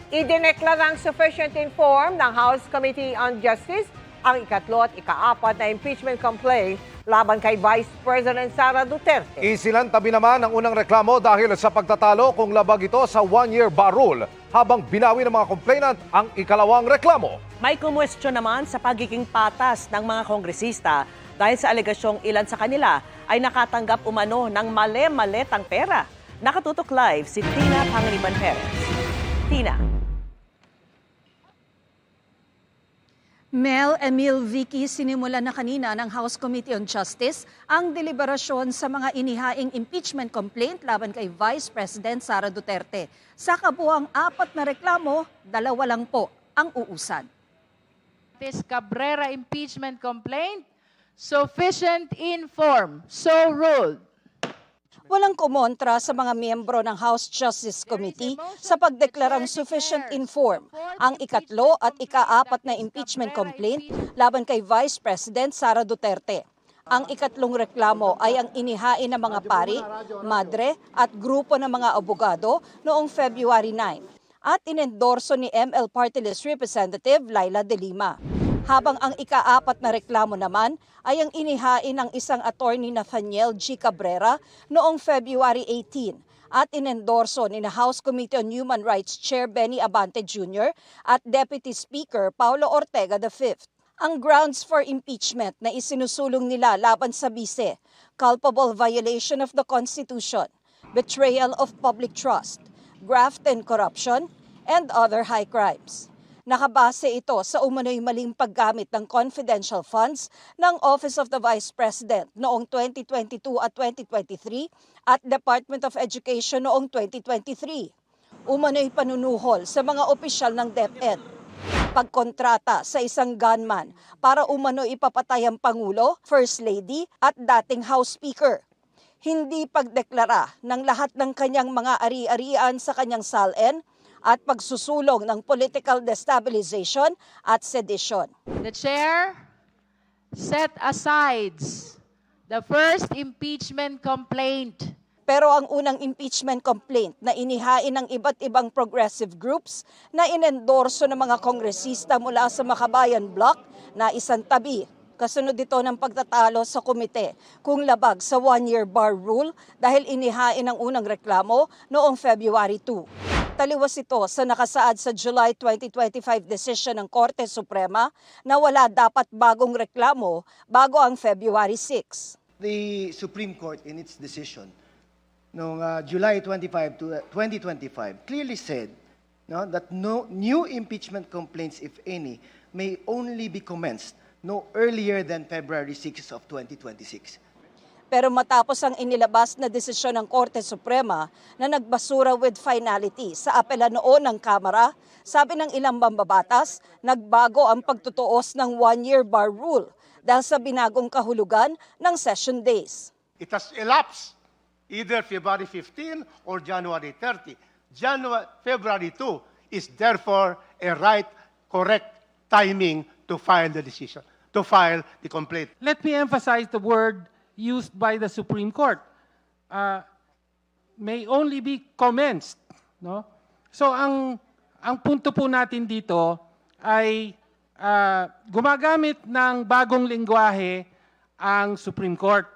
Idineklarang sufficient informed ng House Committee on Justice ang ikatlo at ikaapat na impeachment complaint laban kay Vice President Sara Duterte. Isilantabi naman ang unang reklamo dahil sa pagtatalo kung labag ito sa one-year bar rule, habang binawi ng mga complainant ang ikalawang reklamo. May kumwestiyon naman sa pagiging patas ng mga kongresista dahil sa alegasyong ilan sa kanila ay nakatanggap umano ng male-maletang pera. Nakatutok live si Tina Pangiliban Perez. Tina. Mel, Emil, Vicky, sinimula na kanina ng House Committee on Justice ang deliberasyon sa mga inihaing impeachment complaint laban kay Vice President Sara Duterte. Sa kabuuang 4 na reklamo, 2 lang po ang uusan. This Cabrera impeachment complaint, sufficient informed, so ruled. Walang kumontra sa mga miyembro ng House Justice Committee sa pagdeklarang sufficient informed ang ikatlo at ikaapat na impeachment complaint laban kay Vice President Sara Duterte. Ang ikatlong reklamo ay ang inihain ng mga pari, madre at grupo ng mga abogado noong February 9 at inendorso ni ML Party List Representative Laila De Lima. Habang ang ikaapat na reklamo naman ay ang inihain ng isang attorney Nathaniel G. Cabrera noong February 18 at inendorso ni House Committee on Human Rights Chair Benny Abante Jr. at Deputy Speaker Paulo Ortega V. Ang grounds for impeachment na isinusulong nila laban sa bise, culpable violation of the Constitution, betrayal of public trust, graft and corruption, and other high crimes. Nakabase ito sa umano'y maling paggamit ng confidential funds ng Office of the Vice President noong 2022 at 2023 at Department of Education noong 2023. Umano'y panunuhol sa mga opisyal ng DepEd. Pagkontrata sa isang gunman para umano ipapatay ang Pangulo, First Lady at dating House Speaker. Hindi pagdeklara ng lahat ng kanyang mga ari-arian sa kanyang SALN at pagsusulong ng political destabilization at sedition. The chair set aside the first impeachment complaint. Pero ang unang impeachment complaint na inihain ng iba't ibang progressive groups na inendorso ng mga kongresista mula sa Makabayan Bloc na isang tabi. Kasunod ito ng pagtatalo sa komite kung labag sa one-year bar rule dahil inihain ang unang reklamo noong February 2. Taliwas ito sa nakasaad sa July 2025 decision ng Korte Suprema na wala dapat bagong reklamo bago ang February 6. The Supreme Court in its decision noong July 25 to 2025 clearly said that no new impeachment complaints, if any, may only be commenced no earlier than February 6 of 2026. Pero matapos ang inilabas na desisyon ng Korte Suprema na nagbasura with finality sa apela noon ng Kamara, sabi ng ilang mambabatas, nagbago ang pagtutuos ng one-year bar rule dahil sa binagong kahulugan ng session days. It has elapsed either February 15 or January 30. February 2 is therefore a right, correct timing to file the decision, to file the complaint. Let me emphasize the word used by the Supreme Court. May only be commenced. No? So ang punto po natin dito ay gumagamit ng bagong lengguwahe ang Supreme Court.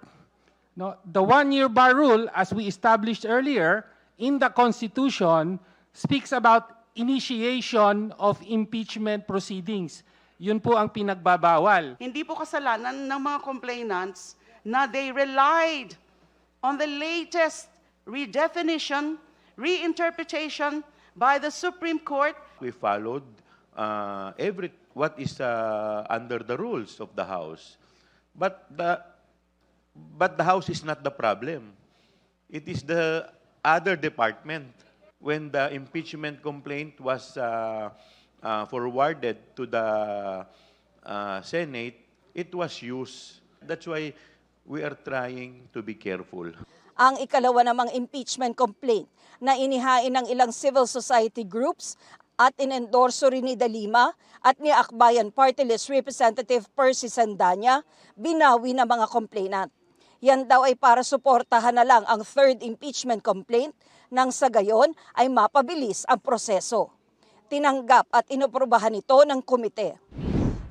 No? The one-year bar rule, as we established earlier, in the Constitution, speaks about initiation of impeachment proceedings. Yun po ang pinagbabawal. Hindi po kasalanan ng mga complainants na they relied on the latest redefinition, reinterpretation by the Supreme Court. We followed what is under the rules of the House. But the House is not the problem. It is the other department. When the impeachment complaint was forwarded to the Senate, it was used. That's why we are trying to be careful. Ang ikalawa namang impeachment complaint na inihain ng ilang civil society groups at inendorso rin ni De Lima at ni Akbayan Party List Representative Percy Sandanya, binawi ng mga complainant. Yan daw ay para suportahan na lang ang third impeachment complaint nang sa gayon ay mapabilis ang proseso. tinanggap at inoprubahan ito ng komite.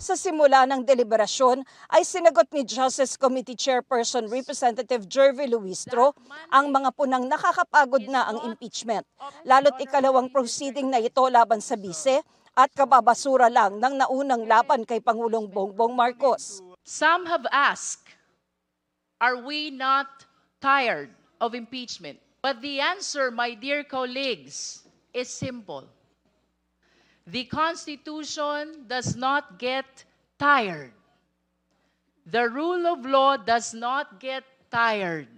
Sa simula ng deliberasyon ay sinagot ni Justice Committee Chairperson Representative Jervy Luistro ang mga punang nakakapagod na ang impeachment, lalo't ikalawang proceeding na ito laban sa bise at kababasura lang ng naunang laban kay Pangulong Bongbong Marcos. Some have asked, are we not tired of impeachment? But the answer, my dear colleagues, is simple. The Constitution does not get tired. The rule of law does not get tired.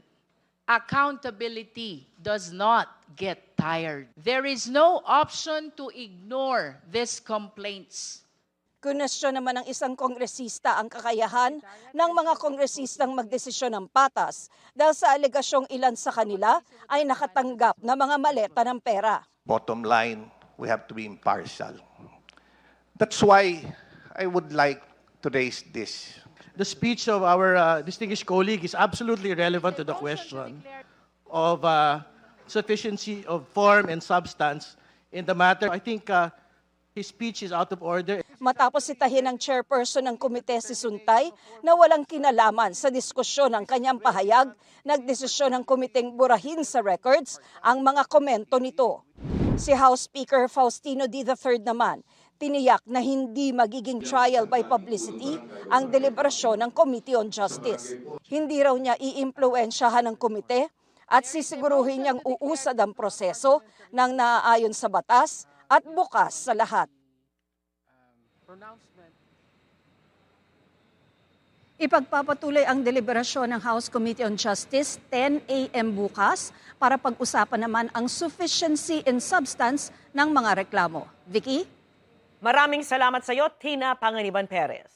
Accountability does not get tired. There is no option to ignore these complaints. Kunestyon naman ng isang kongresista ang kakayahan ng mga kongresistang magdesisyon ng patas dahil sa alegasyong ilan sa kanila ay nakatanggap na mga maleta ng pera. Bottom line, we have to be impartial. That's why I would like to raise this. The speech of our distinguished colleague is absolutely relevant to the question of sufficiency of form and substance in the matter. I think his speech is out of order. Matapos sitahin ng chairperson ng komite si Suntay na walang kinalaman sa diskusyon ng kanyang pahayag, nagdesisyon ng komiteng burahin sa records ang mga komento nito. Si House Speaker Faustino D. III naman, tiniyak na hindi magiging trial by publicity ang deliberasyon ng Committee on Justice. Hindi raw niya iimpluwensyahan ng komite at sisiguruhin niyang uusad ang proseso ng naaayon sa batas at bukas sa lahat. Ipagpapatuloy ang deliberasyon ng House Committee on Justice 10 a.m. bukas para pag-usapan naman ang sufficiency in substance ng mga reklamo. Vicky? Maraming salamat sa iyo, Tina Panganiban Perez.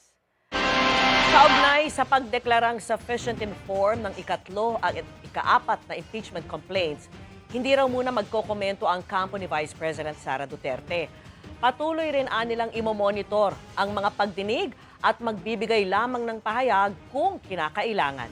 Kaugnay sa pagdeklarang sufficient in form ng ikatlo at ikaapat na impeachment complaints, hindi raw muna magkokomento ang kampo ni Vice President Sara Duterte. Patuloy rin anilang imomonitor ang mga pagdinig at magbibigay lamang ng pahayag kung kinakailangan.